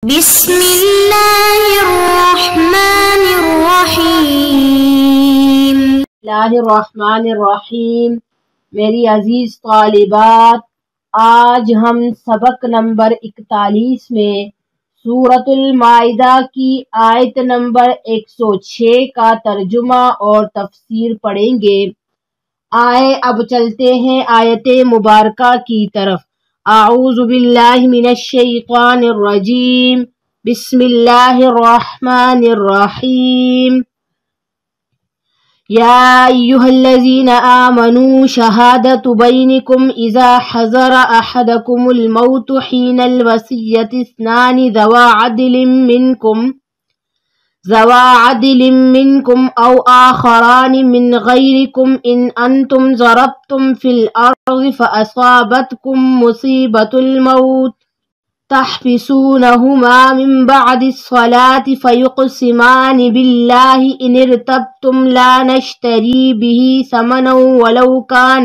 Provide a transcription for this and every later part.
بسم اللہ الرحمن الرحیم میری عزیز طالبات، آج ہم سبق نمبر 41 میں سورۃ المائدہ کی آیت نمبر 106 کا ترجمہ اور تفسیر پڑھیں گے۔ آئے اب چلتے ہیں آیت مبارکہ کی طرف۔ اعوذ باللہ من الشیطان الرجیم، بسم اللہ الرحمن الرحیم۔ یا ایہا الذین آمنوا شہادۃ بینکم اذا حضر احدکم الموت حین الوصیۃ اثنان ذوا عدل منکم او آخران من غیرکم ان انتم ضربتم فی الارض فاصابتکم مصیبۃ الموت تحبسونہما من بعد الصلاة فیقسمان باللہ ان ارتبتم لا نشتری بہ ثمنا ولو کان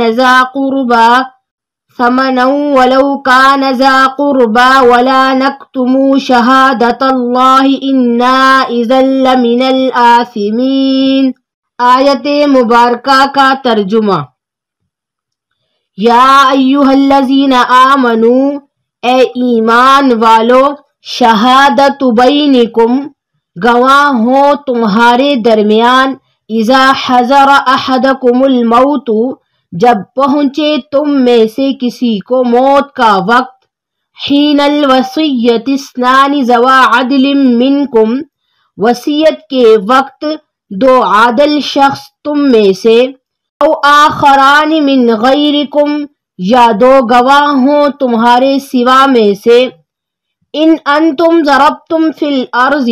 ذا قربا ولا نکتموا شہادۃ اللہ انا اذا لمن الآثمین۔ آیت مبارکہ کا ترجمہ۔ یا ایھا الذین آمنوا، اے ایمان والو، شہادۃ بینکم، گواہ ہو تمہارے درمیان، اذا حضر احدکم الموت، جب پہنچے تم میں سے کسی کو موت کا وقت، حین الوصیۃ اثنان ذوا عدل منکم، وصیت کے وقت دو عادل شخص تم میں سے، او آخران من غیرکم، یا دو گواہ ہوں تمہارے سوا میں سے، ان انتم ضربتم فی الارض،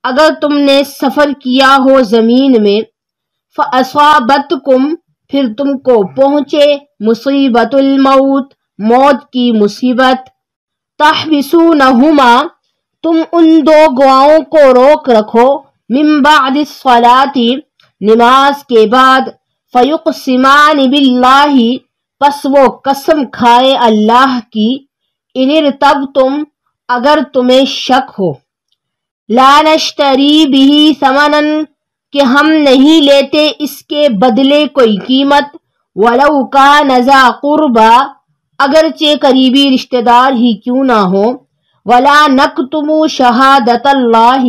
اگر تم نے سفر کیا ہو زمین میں، فاصابتکم، پھر تم کو پہنچے، مصیبۃ الموت، موت کی مصیبت، تحبسونہما، تم ان دو گواہوں کو روک رکھو، من بعد الصلاۃ، نماز کے بعد، فیقسمان باللہ، پس وہ قسم کھائے اللہ کی، ان ارتبتم، اگر تمہیں شک ہو، لا نشتری بہ ثمنا، کہ ہم نہیں لیتے اس کے بدلے کوئی قیمت، ولو کان ذا قربا، اگرچہ قریبی رشتہ دار ہی کیوں نہ ہو، ولا نکتموا شہادۃ اللہ،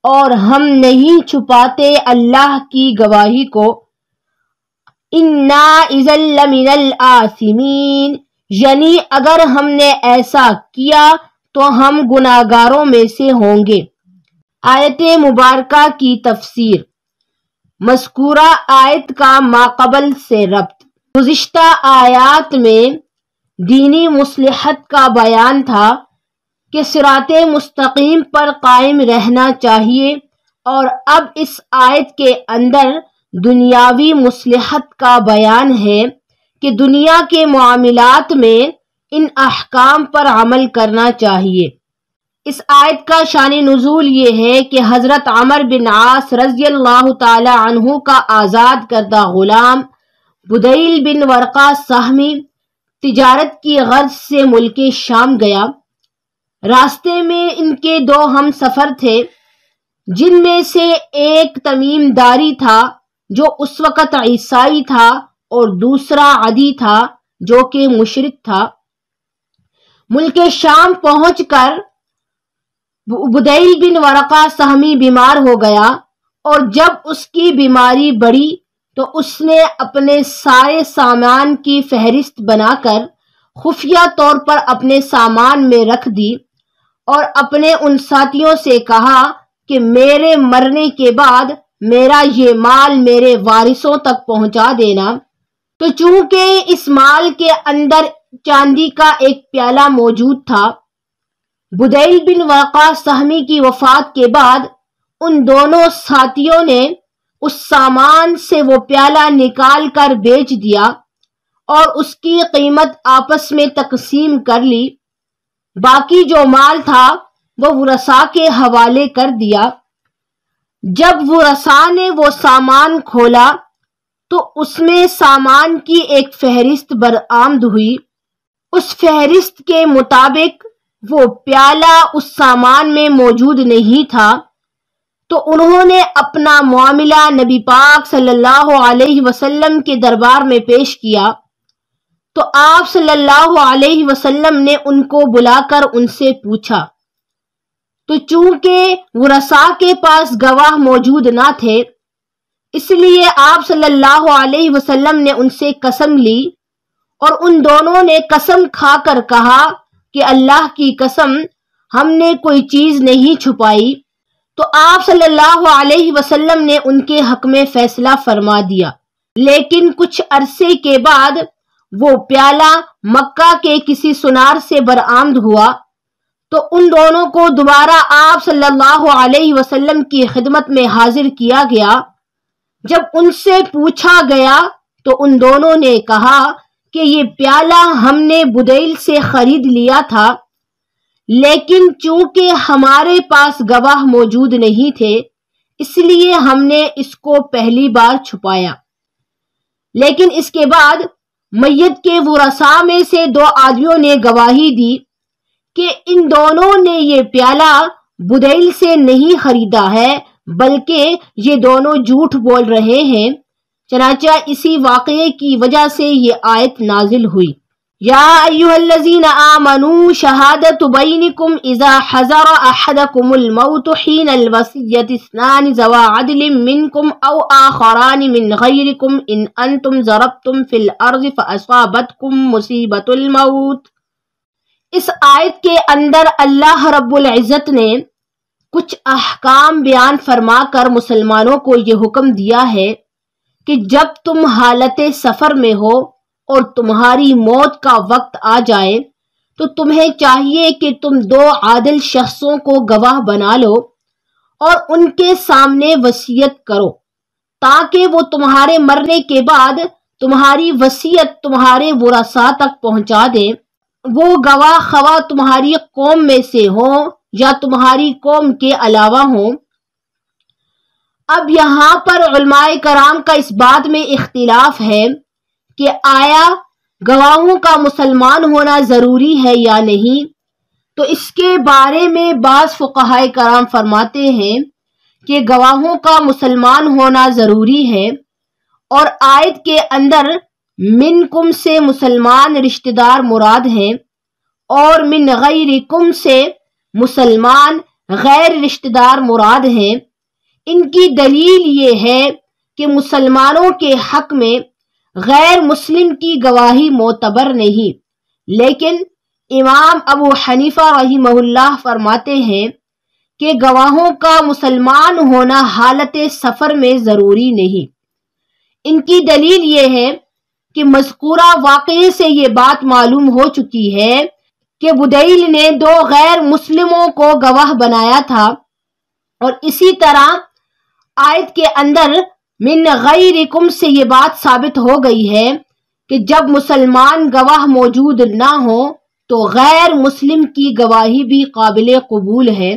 اور ہم نہیں چھپاتے اللہ کی گواہی کو، انا اذا لمن الآثمین، یعنی اگر ہم نے ایسا کیا تو ہم گناہگاروں میں سے ہوں گے۔ آیت مبارکہ کی تفسیر۔ مذکورہ آیت کا ماقبل سے ربط۔ گزشتہ آیات میں دینی مصلحت کا بیان تھا کہ صراط مستقیم پر قائم رہنا چاہیے، اور اب اس آیت کے اندر دنیاوی مصلحت کا بیان ہے کہ دنیا کے معاملات میں ان احکام پر عمل کرنا چاہیے۔ اس آیت کا شان نزول یہ ہے کہ حضرت عمر بن عاص رضی اللہ تعالی عنہ کا آزاد کردہ غلام بدیل بن ورقہ سہمی تجارت کی غرض سے ملک شام گیا۔ راستے میں ان کے دو ہم سفر تھے، جن میں سے ایک تمیم داری تھا جو اس وقت عیسائی تھا، اور دوسرا عدی تھا جو کہ مشرک تھا۔ ملک شام پہنچ کر بدیل بن ورقہ سہمی بیمار ہو گیا، اور جب اس کی بیماری بڑھی تو اس نے اپنے سارے سامان کی فہرست بنا کر خفیہ طور پر اپنے سامان میں رکھ دی، اور اپنے ان ساتھیوں سے کہا کہ میرے مرنے کے بعد میرا یہ مال میرے وارثوں تک پہنچا دینا۔ تو چونکہ اس مال کے اندر چاندی کا ایک پیالہ موجود تھا، بدیل بن ورقہ سہمی کی وفات کے بعد ان دونوں ساتھیوں نے اس سامان سے وہ پیالہ نکال کر بیچ دیا، اور اس کی قیمت آپس میں تقسیم کر لی۔ باقی جو مال تھا وہ ورثاء کے حوالے کر دیا۔ جب ورثاء نے وہ سامان کھولا تو اس میں سامان کی ایک فہرست برآمد ہوئی۔ اس فہرست کے مطابق وہ پیالہ اس سامان میں موجود نہیں تھا تو انہوں نے اپنا معاملہ نبی پاک صلی اللہ علیہ وسلم کے دربار میں پیش کیا تو آپ صلی اللہ علیہ وسلم نے ان کو بلا کر ان سے پوچھا، تو چونکہ ورثاء کے پاس گواہ موجود نہ تھے اس لیے آپ صلی اللہ علیہ وسلم نے ان سے قسم لی اور ان دونوں نے قسم کھا کر کہا کہ اللہ کی قسم ہم نے کوئی چیز نہیں چھپائی، تو آپ صلی اللہ علیہ وسلم نے ان کے حق میں فیصلہ فرما دیا۔ لیکن کچھ عرصے کے بعد وہ پیالہ مکہ کے کسی سنار سے برآمد ہوا تو ان دونوں کو دوبارہ آپ صلی اللہ علیہ وسلم کی خدمت میں حاضر کیا گیا۔ جب ان سے پوچھا گیا تو ان دونوں نے کہا کہ یہ پیالہ ہم نے بدیل سے خرید لیا تھا، لیکن چونکہ ہمارے پاس گواہ موجود نہیں تھے اس لیے ہم نے اس کو پہلی بار چھپایا۔ لیکن اس کے بعد میت کے ورثاء میں سے 2 آدمیوں نے گواہی دی کہ ان دونوں نے یہ پیالہ بدیل سے نہیں خریدا ہے بلکہ یہ دونوں جھوٹ بول رہے ہیں، چنانچہ اسی واقعے کی وجہ سے یہ آیت نازل ہوئی۔ یا ایھا الذین آمنوا شہادۃ بینکم اذا حضر احدکم الموت حین الوصیۃ اثنان ذوا عدل منکم او آخران من غیرکم ان انتم ضربتم فی الارض فاصابتکم مصیبۃ الموت۔ اس آیت کے اندر اللہ رب العزت نے کچھ احکام بیان فرما کر مسلمانوں کو یہ حکم دیا ہے کہ جب تم حالت سفر میں ہو اور تمہاری موت کا وقت آ جائے تو تمہیں چاہیے کہ تم 2 عادل شخصوں کو گواہ بنا لو اور ان کے سامنے وصیت کرو تاکہ وہ تمہارے مرنے کے بعد تمہاری وصیت تمہارے ورثاء تک پہنچا دیں۔ وہ گواہ خواہ تمہاری قوم میں سے ہوں یا تمہاری قوم کے علاوہ ہوں۔ اب یہاں پر علماء کرام کا اس بات میں اختلاف ہے کہ آیا گواہوں کا مسلمان ہونا ضروری ہے یا نہیں، تو اس کے بارے میں بعض فقہاء کرام فرماتے ہیں کہ گواہوں کا مسلمان ہونا ضروری ہے، اور آیت کے اندر منکم سے مسلمان رشتہ دار مراد ہیں اور من غیرکم سے مسلمان غیر رشتہ دار مراد ہیں۔ ان کی دلیل یہ ہے کہ مسلمانوں کے حق میں غیر مسلم کی گواہی معتبر نہیں، لیکن امام ابو حنیفہ رحمہ اللہ فرماتے ہیں کہ گواہوں کا مسلمان ہونا حالت سفر میں ضروری نہیں۔ ان کی دلیل یہ ہے کہ مذکورہ واقعے سے یہ بات معلوم ہو چکی ہے کہ بدیل نے 2 غیر مسلموں کو گواہ بنایا تھا، اور اسی طرح آیت کے اندر من غیرکم سے یہ بات ثابت ہو گئی ہے کہ جب مسلمان گواہ موجود نہ ہو تو غیر مسلم کی گواہی بھی قابل قبول ہے۔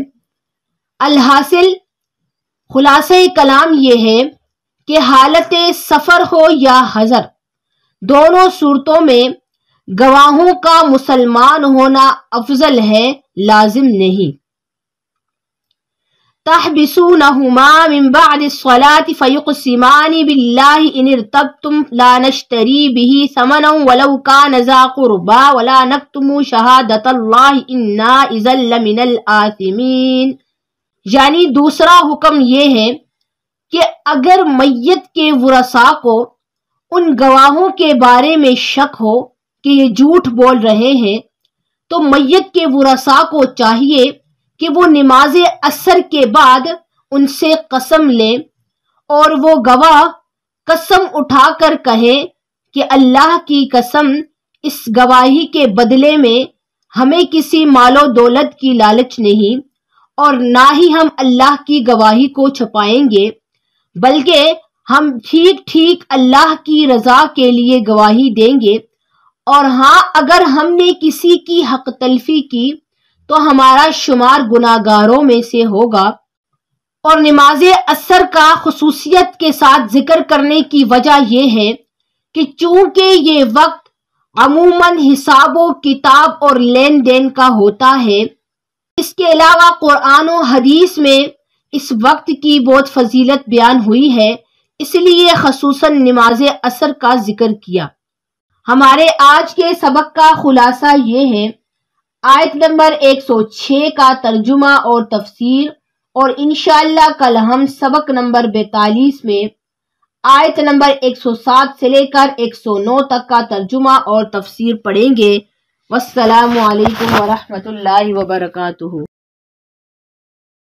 الحاصل خلاصہ کلام یہ ہے کہ حالت سفر ہو یا حضر، دونوں صورتوں میں گواہوں کا مسلمان ہونا افضل ہے، لازم نہیں۔ تحبسونہما من بعد الصلاة فیقسمان باللہ ان ارتبتم لا نشتری بہ ثمنا ولو کان ذا قربا ولا نکتم شہادۃ اللہ انا اذا لمن الآثمین۔ یعنی دوسرا حکم یہ ہے کہ اگر میت کے ورثاء کو ان گواہوں کے بارے میں شک ہو کہ یہ جھوٹ بول رہے ہیں تو میت کے ورثاء کو چاہیے کہ وہ نماز عصر کے بعد ان سے قسم لیں، اور وہ گواہ قسم اٹھا کر کہیں کہ اللہ کی قسم اس گواہی کے بدلے میں ہمیں کسی مال و دولت کی لالچ نہیں، اور نہ ہی ہم اللہ کی گواہی کو چھپائیں گے، بلکہ ہم ٹھیک ٹھیک اللہ کی رضا کے لیے گواہی دیں گے، اور ہاں اگر ہم نے کسی کی حق تلفی کی تو ہمارا شمار گناہگاروں میں سے ہوگا۔ اور نماز عصر کا خصوصیت کے ساتھ ذکر کرنے کی وجہ یہ ہے کہ چونکہ یہ وقت عموماً حساب و کتاب اور لین دین کا ہوتا ہے۔ اس کے علاوہ قرآن و حدیث میں اس وقت کی بہت فضیلت بیان ہوئی ہے، اس لیے خصوصاً نماز عصر کا ذکر کیا۔ ہمارے آج کے سبق کا خلاصہ یہ ہے، آیت نمبر 106 کا ترجمہ اور تفسیر، اور انشاءاللہ کل ہم سبق نمبر 42 میں آیت نمبر 107 سے لے کر 109 تک کا ترجمہ اور تفسیر پڑھیں گے۔ والسلام علیکم ورحمۃ اللہ وبرکاتہ۔